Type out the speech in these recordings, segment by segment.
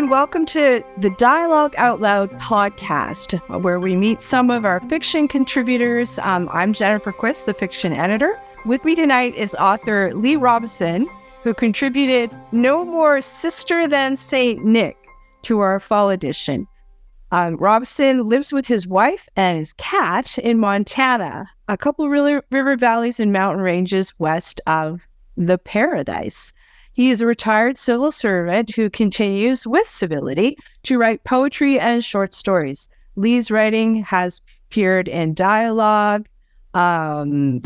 and welcome to the Dialogue Out Loud podcast, where we meet some of our fiction contributors. I'm Jennifer Quist, the fiction editor. With me tonight is author Lee Robison, who contributed No More Sister Than Saint Nick to our fall edition. Robison lives with his wife and his cat in Montana, a couple river valleys and mountain ranges west of the Paradise. He is a retired civil servant who continues with civility to write poetry and short stories. Lee's writing has appeared in Dialogue, Poetry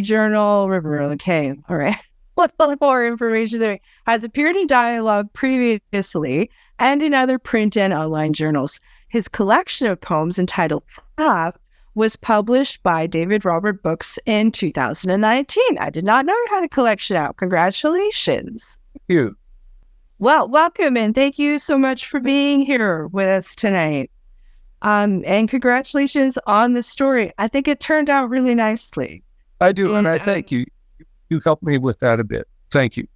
Journal, okay, all right. A little more information there. Has appeared in Dialogue previously and in other print and online journals. His collection of poems entitled Path was published by David Robert Books in 2019. I did not know you had a collection out. Congratulations. Thank you. Well, welcome, and thank you so much for being here with us tonight. And congratulations on the story. I think it turned out really nicely. I do, and I thank you. You helped me with that a bit. Thank you.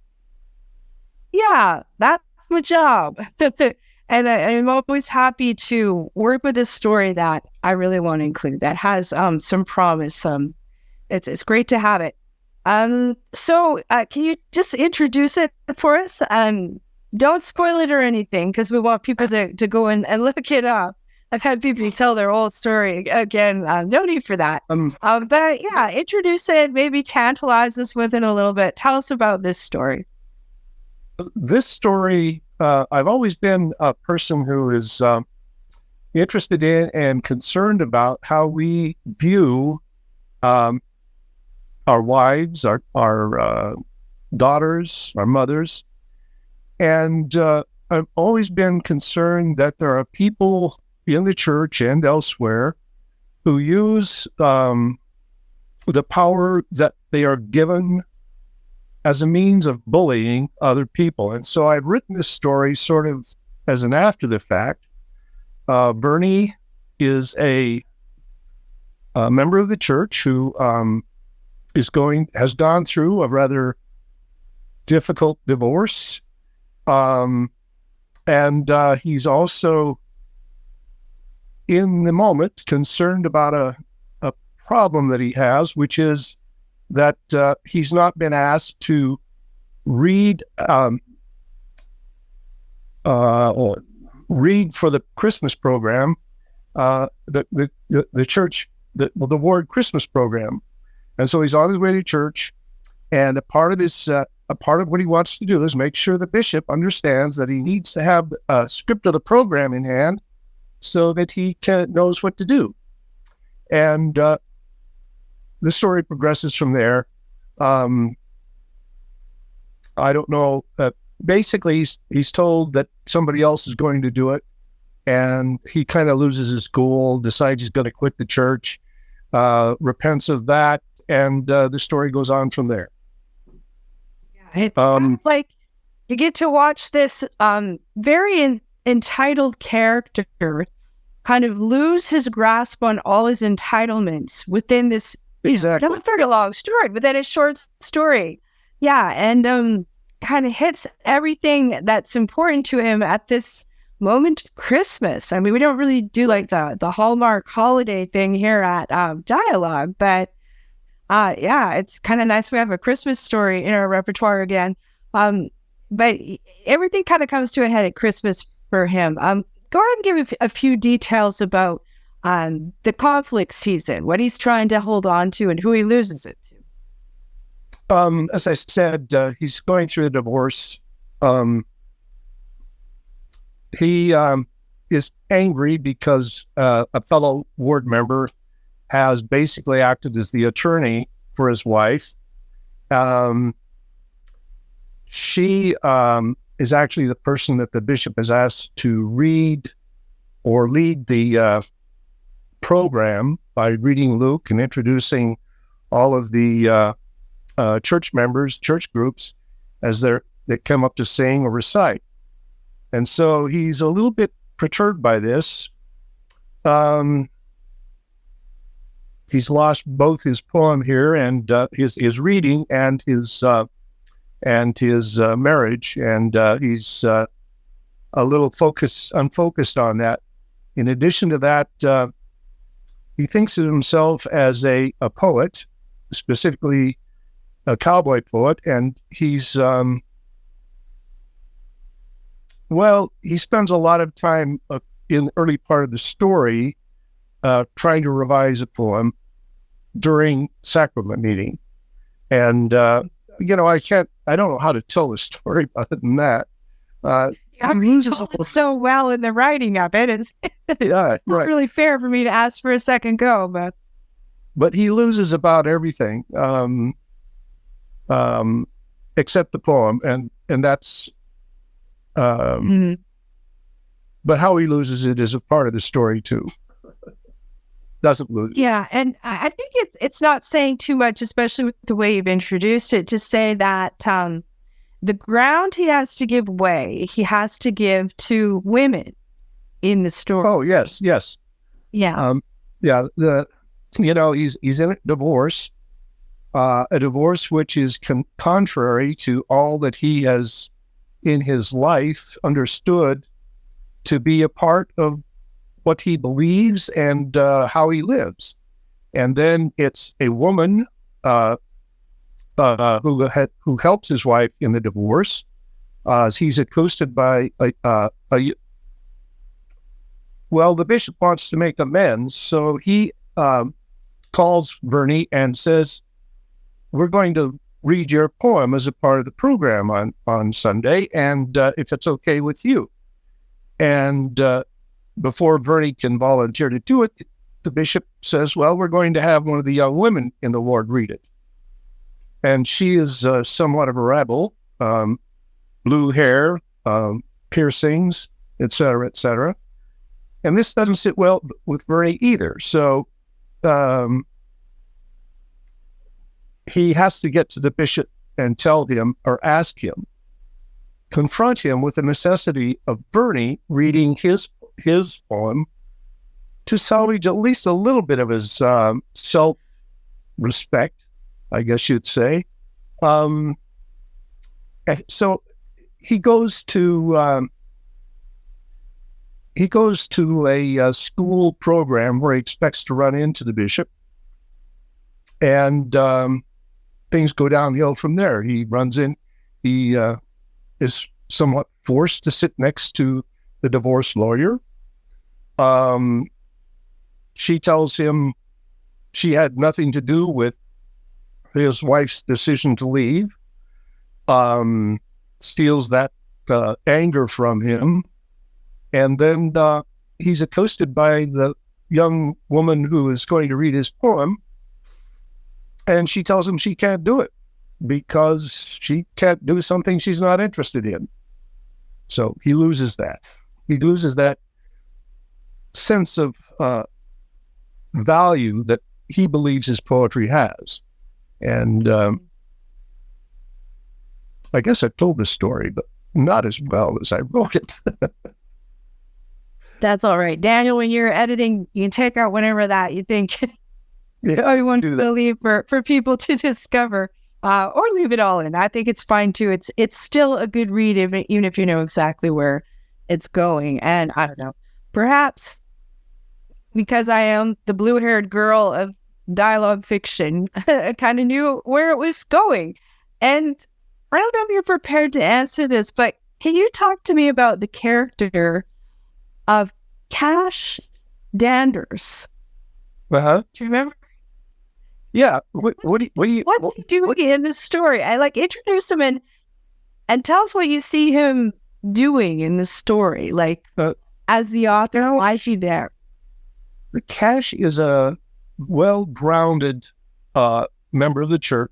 Yeah, that's my job. And I'm always happy to work with a story that I really want to include, that has some promise. It's great to have it. So can you just introduce it for us? Don't spoil it or anything, because we want people to go and look it up. I've had people tell their whole story. Again, no need for that. But yeah, introduce it, maybe tantalize us with it a little bit. Tell us about this story. This story, I've always been a person who is interested in and concerned about how we view our wives, our daughters, our mothers. And I've always been concerned that there are people in the church and elsewhere who use the power that they are given as a means of bullying other people. And so I've written this story sort of as an after the fact. Bernie is a member of the church who has gone through a rather difficult divorce. And he's also in the moment concerned about a problem that he has, which is that he's not been asked to read for the Christmas program, the church, the ward Christmas program, and so he's on his way to church, and a part of what he wants to do is make sure the bishop understands that he needs to have a script of the program in hand so that he knows what to do, and the story progresses from there. I don't know. Basically, he's told that somebody else is going to do it, and he kind of loses his cool, decides he's going to quit the church, repents of that, and the story goes on from there. Yeah, it's like you get to watch this very entitled character kind of lose his grasp on all his entitlements within this. Exactly. Not a very long story, but then a short story. Yeah, and kind of hits everything that's important to him at this moment of Christmas. I mean, we don't really do like the Hallmark holiday thing here at Dialogue, but yeah, it's kind of nice we have a Christmas story in our repertoire again. But everything kind of comes to a head at Christmas for him. Go ahead and give a few details about the conflict season, what he's trying to hold on to and who he loses it to. As I said, he's going through a divorce. He is angry because a fellow ward member has basically acted as the attorney for his wife. She is actually the person that the bishop has asked to read or lead the program by reading Luke and introducing all of the church members, church groups, as they come up to sing or recite. And so he's a little bit perturbed by this. He's lost both his poem here and his reading and his marriage, and he's a little unfocused on that. In addition to that, he thinks of himself as a poet, specifically a cowboy poet, and he's he spends a lot of time in the early part of the story trying to revise a poem during sacrament meeting. And, I don't know how to tell the story other than that. It's so well in the writing of it. It's not really fair for me to ask for a second go, but he loses about everything, except the poem. And that's, but how he loses it is a part of the story too. Doesn't lose. Yeah, and I think it's not saying too much, especially with the way you've introduced it, to say that the ground he has to give way, he has to give to women in the story. Oh, yes. Yeah. He's in a divorce which is contrary to all that he has in his life understood to be a part of what he believes and how he lives. And then it's a woman who helps his wife in the divorce. He's accosted by the bishop wants to make amends, so he calls Bernie and says, "We're going to read your poem as a part of the program on Sunday, and if it's okay with you." And before Bernie can volunteer to do it, the bishop says, "Well, we're going to have one of the young women in the ward read it." And she is somewhat of a rebel, blue hair, piercings, etc., etc. And this doesn't sit well with Bernie either. So he has to get to the bishop and tell him or ask him, confront him with the necessity of Bernie reading his poem to salvage at least a little bit of his self-respect, I guess you'd say. So he goes to a school program where he expects to run into the bishop, and things go downhill from there. He runs in. He is somewhat forced to sit next to the divorce lawyer. She tells him she had nothing to do with his wife's decision to leave, steals that anger from him, and then he's accosted by the young woman who is going to read his poem, and she tells him she can't do it because she can't do something she's not interested in. So he loses that. He loses that sense of value that he believes his poetry has. And I guess I told this story, but not as well as I wrote it. That's all right. Daniel, when you're editing, you can take out whatever that you think you want to leave for people to discover, or leave it all in. I think it's fine too. It's still a good read, even if you know exactly where it's going. And I don't know, perhaps because I am the blue-haired girl of dialogue fiction, I kind of knew where it was going. And I don't know if you're prepared to answer this, but can you talk to me about the character of Cash Danders? Uh-huh. Do you remember? Yeah. What's he doing in this story? I introduce him and tell us what you see him doing in the story. As the author, why is he there? Cash is a well-grounded member of the church.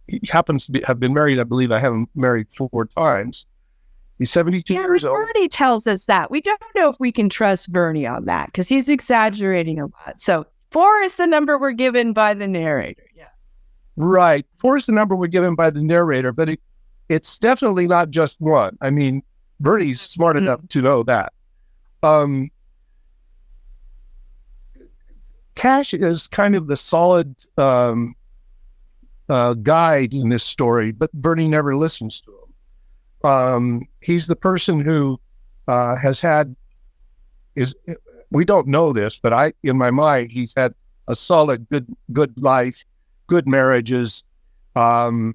He happens to have been married. I believe I have him married 4 times. He's 72 years old. Bernie tells us that. We don't know if we can trust Bernie on that because he's exaggerating a lot. So 4 is the number we're given by the narrator. Yeah. Right. 4 is the number we're given by the narrator, but it's definitely not just 1. I mean, Bernie's smart enough to know that. Cash is kind of the solid guide in this story, but Bernie never listens to him. He's the person who has had we don't know this, but in my mind, he's had a solid, good life, good marriages. Another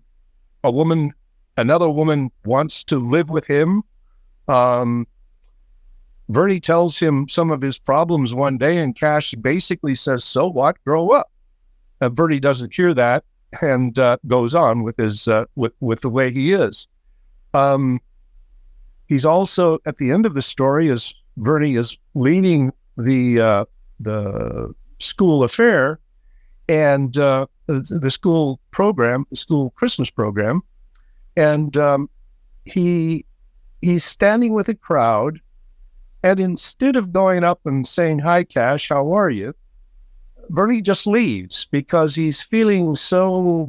woman wants to live with him. Vernie tells him some of his problems one day, and Cash basically says, "So what? Grow up." Vernie doesn't hear that and goes on with his with the way he is. He's also at the end of the story, as Vernie is leading the school affair and the school program, the school Christmas program, and he's standing with a crowd, and instead of going up and saying, "Hi, Cash, how are you?" Vernie just leaves because he's feeling so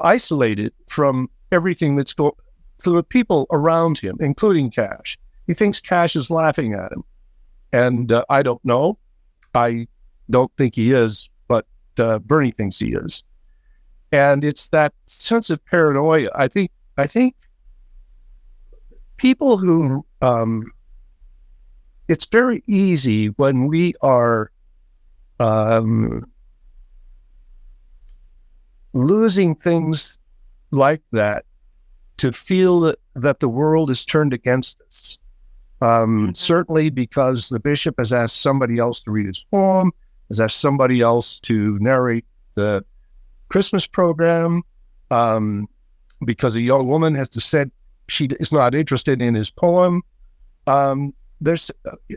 isolated from everything that's going to the people around him, including Cash. He thinks Cash is laughing at him. And I don't know. I don't think he is, but Vernie thinks he is. And it's that sense of paranoia. I think people who, it's very easy when we are losing things like that to feel that the world is turned against us. Certainly because the bishop has asked somebody else to read his poem, has asked somebody else to narrate the Christmas program, because a young woman has said she is not interested in his poem. There's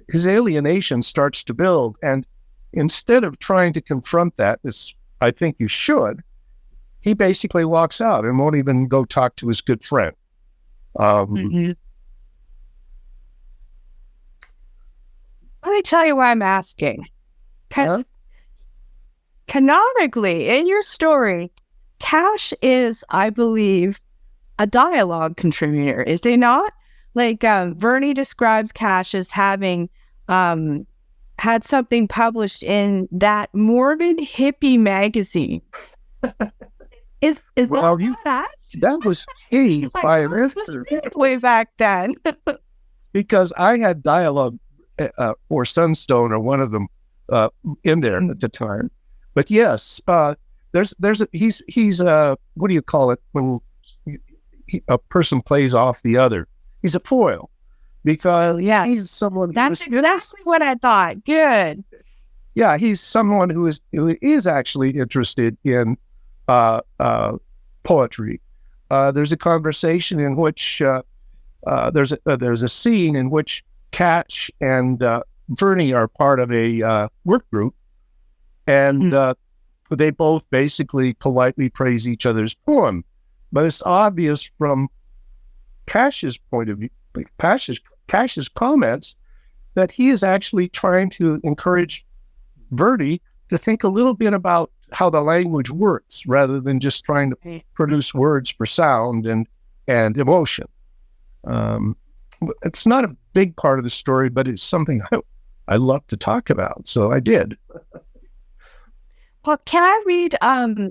his alienation starts to build, and instead of trying to confront that, as I think you should, he basically walks out and won't even go talk to his good friend. Let me tell you why I'm asking. Canonically, in your story, Cash is, I believe, a dialogue contributor, is he not? Like Vernie describes Cash as having had something published in that Mormon hippie magazine. Is well, that that was key way back then? Because I had dialogue or Sunstone or one of them in there at the time. But yes, he's what do you call it when a person plays off the other? He's a foil, because he's someone. That's exactly what I thought. Good. Yeah, he's someone who is actually interested in poetry. There's a conversation in which there's a scene in which Cash and Vernie are part of a work group, and they both basically politely praise each other's poem. But it's obvious from Cash's point of view, Cash's comments, that he is actually trying to encourage Vernie to think a little bit about how the language works, rather than just trying to produce words for sound and emotion. It's not a big part of the story, but it's something I love to talk about, so I did. Well, can I read?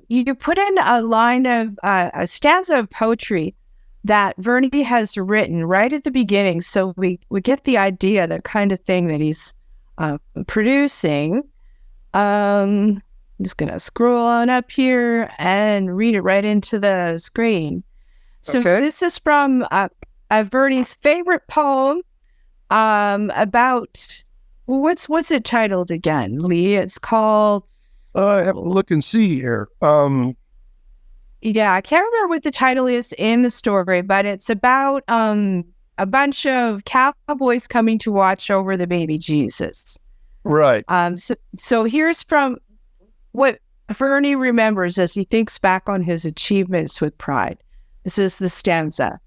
You put in a line of a stanza of poetry that Vernie has written right at the beginning, so we get the idea, the kind of thing that he's producing. I'm just going to scroll on up here and read it right into the screen. So This is from Vernie's favorite poem about, what's it titled again, Lee? It's called... I have to look and see here. Yeah, I can't remember what the title is in the story, but it's about a bunch of cowboys coming to watch over the baby Jesus. Right. So here's from what Vernie remembers as he thinks back on his achievements with pride. This is the stanza.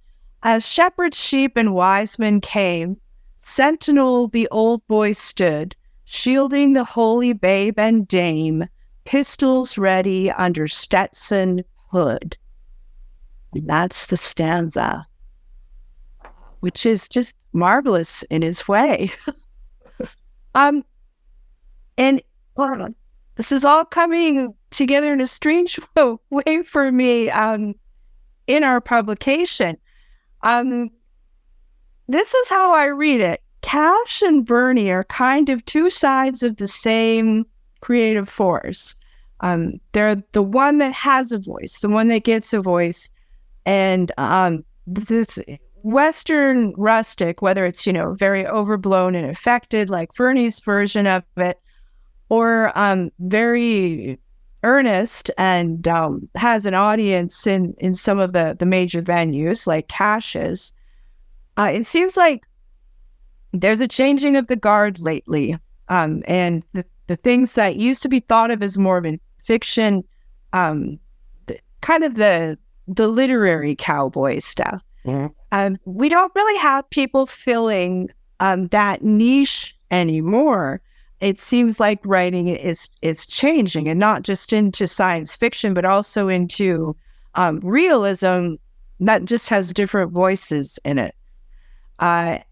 As shepherds, sheep, and wise men came, sentinel the old boy stood, shielding the holy babe and dame, pistols ready under Stetson hood. And that's the stanza, which is just marvelous in its way. And this is all coming together in a strange way for me in our publication. this is how I read it. Cash and Bernie are kind of two sides of the same creative force. They're the one that has a voice, the one that gets a voice. And this Western rustic, whether it's, very overblown and affected, like Bernie's version of it, or very earnest and has an audience in some of the major venues, like Cash's, it seems like there's a changing of the guard lately. And the things that used to be thought of as Mormon fiction, kind of the literary cowboy stuff. Mm-hmm. We don't really have people filling that niche anymore. It seems like writing is changing, and not just into science fiction, but also into realism that just has different voices in it. And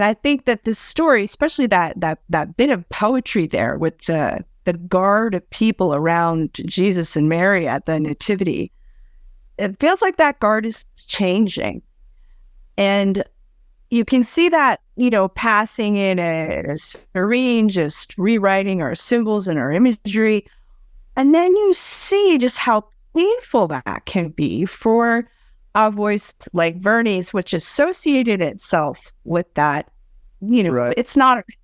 I think that this story, especially that bit of poetry there with the guard of people around Jesus and Mary at the Nativity, it feels like that guard is changing. And you can see that, passing in a serene, just rewriting our symbols and our imagery. And then you see just how painful that can be for a voice like Bernie's, which associated itself with that. Right.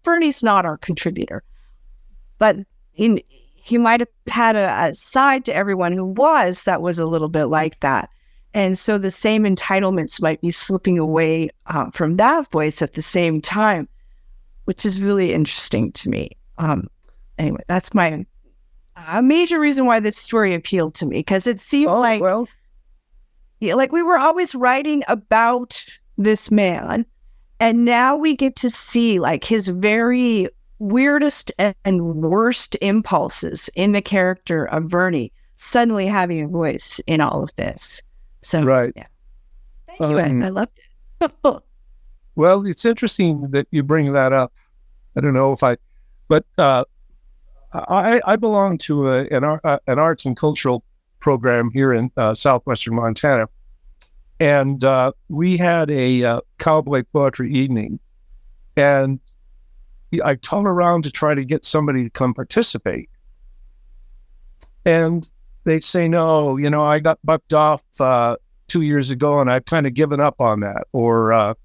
Bernie's not our contributor, but he might have had a side to everyone who was a little bit like that. And so the same entitlements might be slipping away from that voice at the same time, which is really interesting to me. Anyway, that's a major reason why this story appealed to me, because it seemed like we were always writing about this man, and now we get to see like his very weirdest and worst impulses in the character of Bernie suddenly having a voice in all of this. So, right. Yeah. Thank you. I loved it. Well, it's interesting that you bring that up. I don't know but I belong to an arts and cultural program here in southwestern Montana, and we had a cowboy poetry evening, and I called around to try to get somebody to come participate, and they'd say, no, I got bucked off 2 years ago and I've kind of given up on that. Or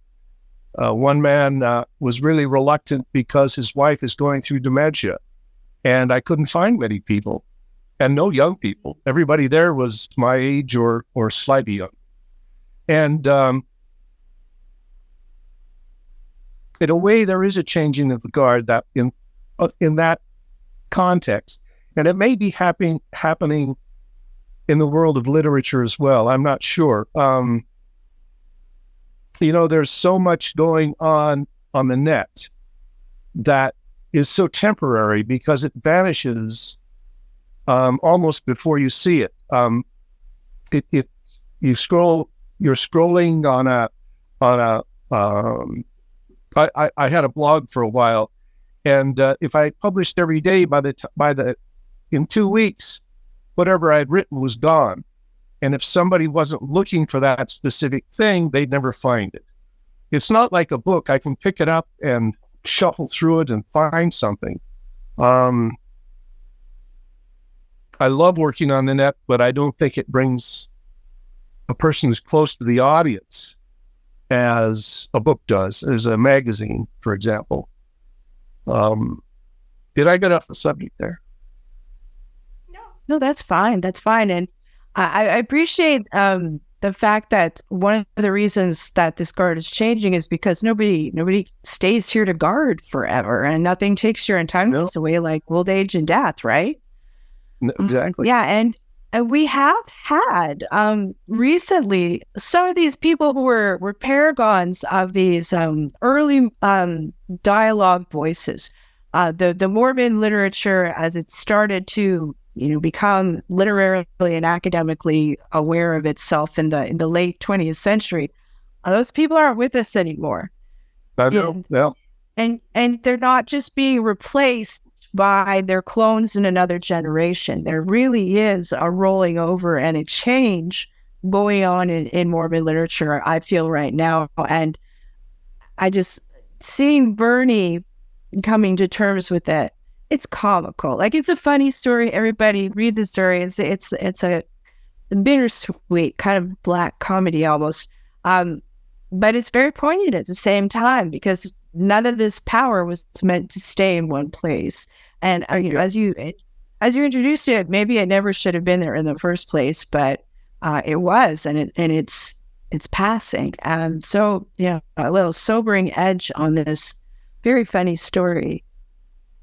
one man was really reluctant because his wife is going through dementia, and I couldn't find many people, and no young people. Everybody there was my age or slightly young. And in a way, there is a changing of the guard that in that context. And it may be happening in the world of literature as well. I'm not sure. There's so much going on the net that is so temporary because it vanishes almost before you see it. You're scrolling I had a blog for a while, and if I published every day, in 2 weeks, whatever I had written was gone. And if somebody wasn't looking for that specific thing, they'd never find it. It's not like a book. I can pick it up and shuffle through it and find something. I love working on the net, but I don't think it brings a person as close to the audience as a book does, as a magazine, for example. Did I get off the subject there? No, that's fine. That's fine. And I appreciate the fact that one of the reasons that this guard is changing is because nobody stays here to guard forever, and nothing takes your entitlements away like old age and death, right? Exactly. Yeah, and we have had recently some of these people who were paragons of these early dialogue voices. The Mormon literature, as it started to become literarily and academically aware of itself in the late 20th century, those people aren't with us anymore. I know. Yeah. And they're not just being replaced by their clones in another generation. There really is a rolling over and a change going on in Mormon literature, I feel, right now. And I just seeing Bernie coming to terms with it. It's comical. Like, it's a funny story. Everybody read the story. It's a bittersweet kind of black comedy almost. But it's very poignant at the same time, because none of this power was meant to stay in one place. And as you introduced it, maybe it never should have been there in the first place, but it was, and it's passing. And so, a little sobering edge on this very funny story.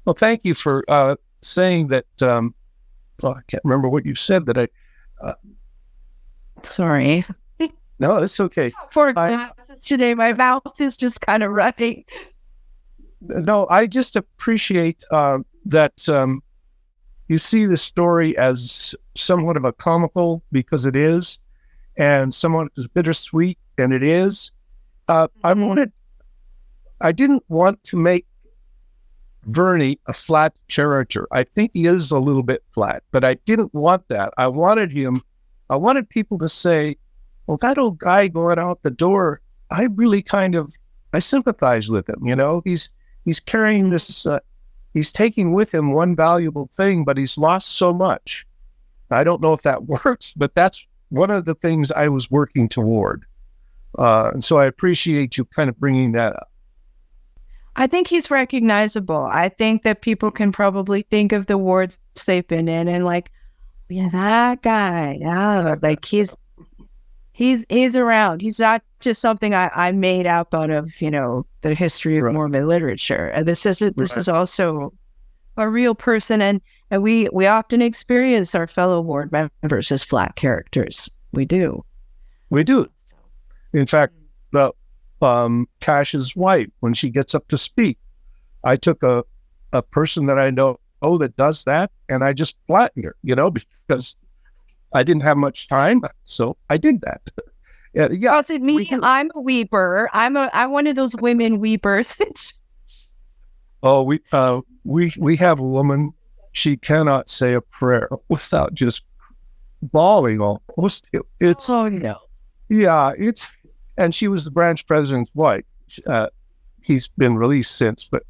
Well, thank you for saying that. I can't remember what you said. That Sorry. No, it's okay. For glasses today, my mouth is just kind of running. No, I just appreciate that you see the story as somewhat of a comical, because it is, and somewhat as bittersweet, and it is. I didn't want to make Vernie a flat character. I think he is a little bit flat, but I didn't want that. I wanted people to say, well, that old guy going out the door, I really I sympathize with him. He's carrying this, he's taking with him one valuable thing, but he's lost so much. I don't know if that works, but that's one of the things I was working toward. And so I appreciate you kind of bringing that up. I think he's recognizable. I think that people can probably think of the wards they've been in and like, yeah, that guy. Yeah, like he's around. He's not just something I made up out of, the history of Mormon literature. And this is also a real person. And we often experience our fellow ward members as flat characters. We do. In fact, Cash's wife, when she gets up to speak, I took a person that I know that does that, and I just flattened her, because I didn't have much time, so I did that. Yeah, it's me. I'm a weeper. I'm one of those women weepers. Oh, we have a woman. She cannot say a prayer without just bawling almost. Oh no. Yeah, and she was the branch president's wife. He's been released since, but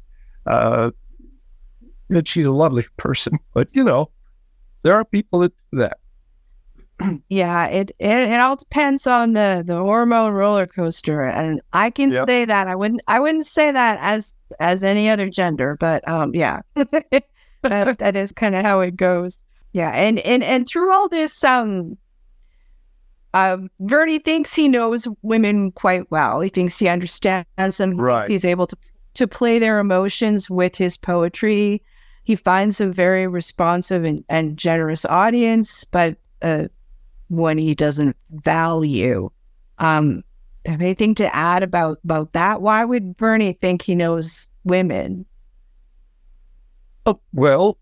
she's a lovely person. But there are people that do that. Yeah, it all depends on the hormone roller coaster, and I can say that I wouldn't say that as any other gender, but yeah, that is kind of how it goes. Yeah, and through all this, Vernie thinks he knows women quite well. He thinks he understands them. Right. He's able to play their emotions with his poetry. He finds a very responsive and generous audience, but one he doesn't value. Anything to add about that? Why would Vernie think he knows women? Well,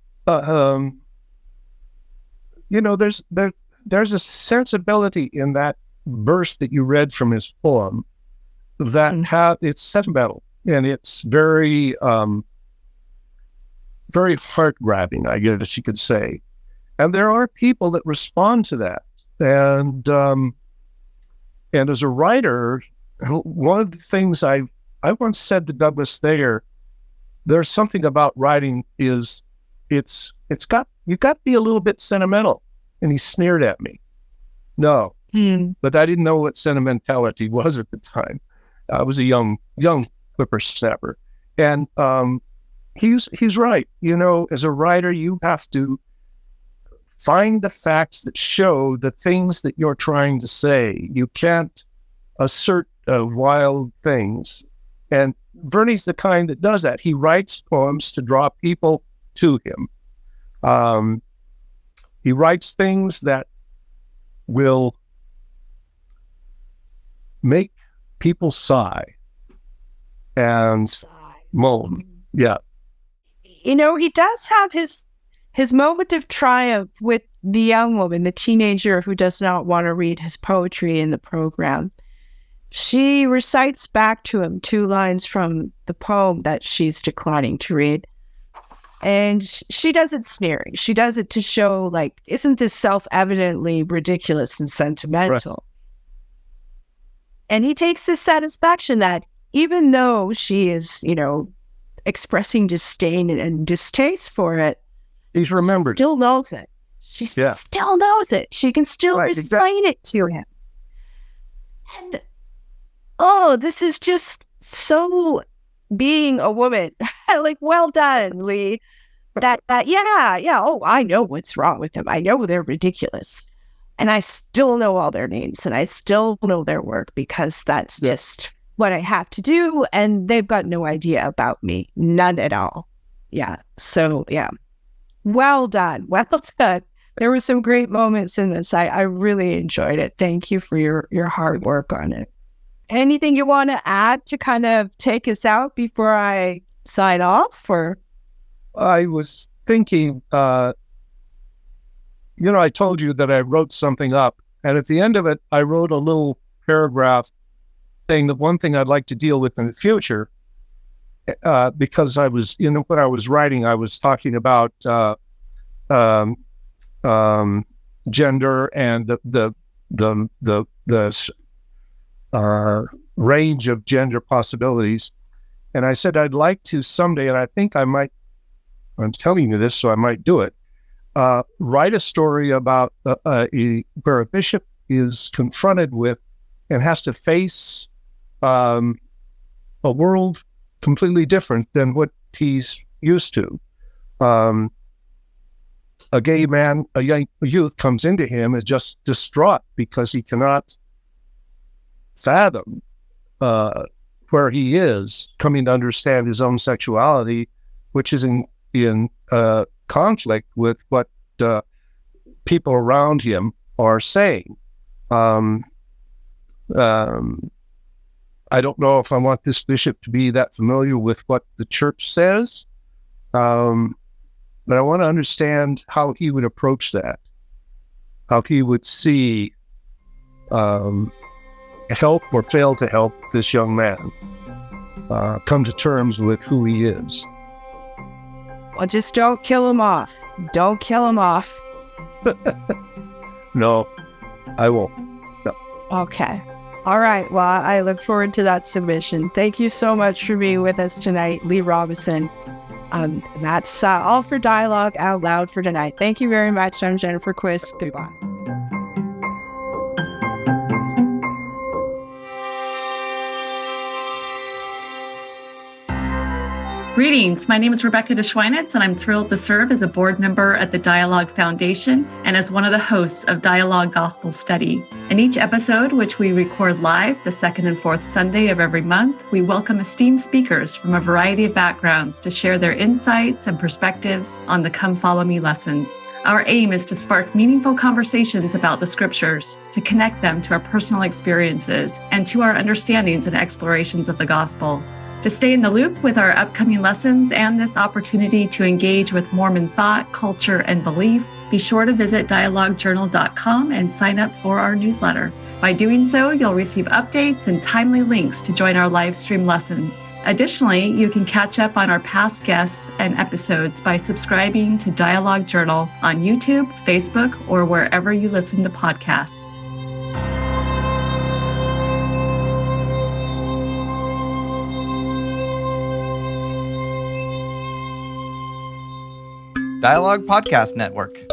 there's a sensibility in that verse that you read from his poem that it's sentimental, and it's very, very heart-grabbing, I guess you could say. And there are people that respond to that. And as a writer, one of the things I once said to Douglas Thayer, there's something about writing is you've got to be a little bit sentimental. And he sneered at me. No, but I didn't know what sentimentality was at the time. I was a young whippersnapper, and he's right. As a writer, you have to find the facts that show the things that you're trying to say. You can't assert wild things. And Vernie's the kind that does that. He writes poems to draw people to him. He writes things that will make people sigh and moan. Yeah. He does have his moment of triumph with the young woman, the teenager who does not want to read his poetry in the program. She recites back to him 2 lines from the poem that she's declining to read. And she does it sneering. She does it to show, like, isn't this self-evidently ridiculous and sentimental? Right. And he takes this satisfaction that even though she is, expressing disdain and distaste for it, He's remembered. Still knows it. She still knows it. She can still recite it to him. And this is just so being a woman. Like, well done, Lee. I know what's wrong with them. I know they're ridiculous. And I still know all their names and I still know their work because that's just what I have to do. And they've got no idea about me. None at all. Yeah. So, yeah. Well done. Well done. There were some great moments in this. I really enjoyed it. Thank you for your hard work on it. Anything you want to add to kind of take us out before I sign off? Or I was thinking, I told you that I wrote something up, and at the end of it, I wrote a little paragraph saying that one thing I'd like to deal with in the future, because I was, when I was writing, I was talking about gender and the range of gender possibilities. And I said, I'd like to someday, and I think I might, I'm telling you this, so I might do it, write a story about where a bishop is confronted with and has to face a world completely different than what he's used to. A gay man, a young youth comes into him and just distraught because he cannot fathom where he is, coming to understand his own sexuality, which is in conflict with what people around him are saying. I don't know if I want this bishop to be that familiar with what the church says, but I want to understand how he would approach that, how he would see help or fail to help this young man come to terms with who he is. Well, just don't kill him off. Don't kill him off. No, I won't. No. Okay. All right. Well, I look forward to that submission. Thank you so much for being with us tonight, Lee Robison. That's all for Dialogue Out Loud for tonight. Thank you very much. I'm Jennifer Quist. Goodbye. Greetings. My name is Rebecca DeSchweinitz, and I'm thrilled to serve as a board member at the Dialogue Foundation and as one of the hosts of Dialogue Gospel Study. In each episode, which we record live the second and fourth Sunday of every month, we welcome esteemed speakers from a variety of backgrounds to share their insights and perspectives on the Come Follow Me lessons. Our aim is to spark meaningful conversations about the scriptures, to connect them to our personal experiences and to our understandings and explorations of the gospel. To stay in the loop with our upcoming lessons and this opportunity to engage with Mormon thought, culture, and belief, be sure to visit dialoguejournal.com and sign up for our newsletter. By doing so, you'll receive updates and timely links to join our live stream lessons. Additionally, you can catch up on our past guests and episodes by subscribing to Dialogue Journal on YouTube, Facebook, or wherever you listen to podcasts. Dialogue Podcast Network.